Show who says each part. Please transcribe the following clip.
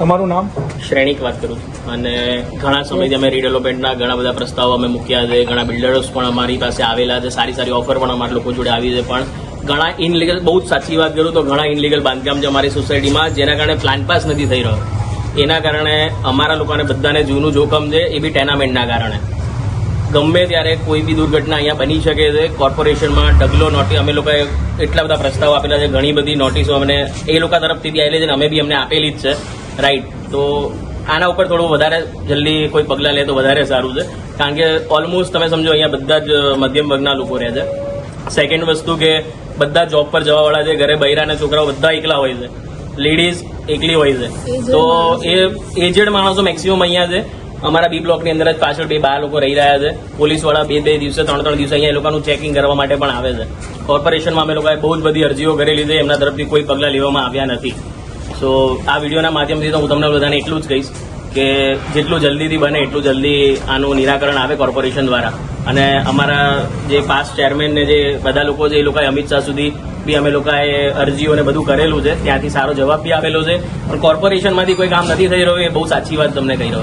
Speaker 1: તમારું નામ?
Speaker 2: શ્રેણિક વાત કરું છું અને ઘણા સમયથી અમે રીડેવલપમેન્ટના ઘણા બધા પ્રસ્તાવો અમે મૂક્યા છે. ઘણા બિલ્ડર્સ પણ અમારી પાસે આવેલા છે. સારી ઓફર પણ અમારા લોકો જોડે આવી છે. પણ ઘણા ઇનલીગલ, બહુ જ સાચી વાત કરું તો ઘણા ઇનલીગલ બાંધકામ છે અમારી સોસાયટીમાં, જેના કારણે પ્લાન પાસ નથી થઈ રહ્યો. એના કારણે અમારા લોકોને બધાને જીવનું જોખમ છે, એ બી ટેનામેન્ટના કારણે. ગમે ત્યારે કોઈ બી દુર્ઘટના અહીંયા બની શકે છે. કોર્પોરેશનમાં ઢગલો નોટિસ, અમે લોકોએ એટલા બધા પ્રસ્તાવો આપેલા છે, ઘણી બધી નોટિસો અમને એ લોકો તરફથી બી આવેલી છે અને અમે બી અમને આપેલી જ છે. રાઈટ, તો આના ઉપર થોડું વધારે જલ્દી કોઈ પગલાં લે તો વધારે સારું છે. કારણ કે ઓલમોસ્ટ તમે સમજો અહીંયા બધા જ મધ્યમ વર્ગના લોકો રહે છે. સેકન્ડ વસ્તુ કે બધા જોબ પર જવાવાળા છે, ઘરે બૈરા અને છોકરાઓ બધા એકલા હોય છે, લેડીઝ એકલી હોય છે. તો એ એજેડ માણસો મેક્સિમમ અહીંયા છે. અમારા બી બ્લોકની અંદર જ પાછળ બા લોકો રહી રહ્યા છે. પોલીસવાળા બે દિવસે ત્રણ દિવસે અહીંયા એ લોકોનું ચેકિંગ કરવા માટે પણ આવે છે. કોર્પોરેશનમાં અમે લોકોએ બહુ જ બધી અરજીઓ કરેલી છે, એમના તરફથી કોઈ પગલાં લેવામાં આવ્યા નથી. સો આ વિડીયોના માધ્યમથી તો હું તમને બધાને એટલું જ કહીશ કે જેટલું જલ્દીથી બને એટલું જલ્દી આનું નિરાકરણ આવે કોર્પોરેશન દ્વારા. અને અમારા જે પાસ્ટ ચેરમેન ને જે બધા લોકો છે, એ લોકોએ અમિત શાહ સુધી બી અમે લોકોએ અરજીઓને બધું કરેલું છે, ત્યાંથી સારો જવાબ બી આવેલો છે. પણ કોર્પોરેશનમાંથી કોઈ કામ નથી થઈ રહ્યું, એ બહુ સાચી વાત તમને કહી રહ્યો.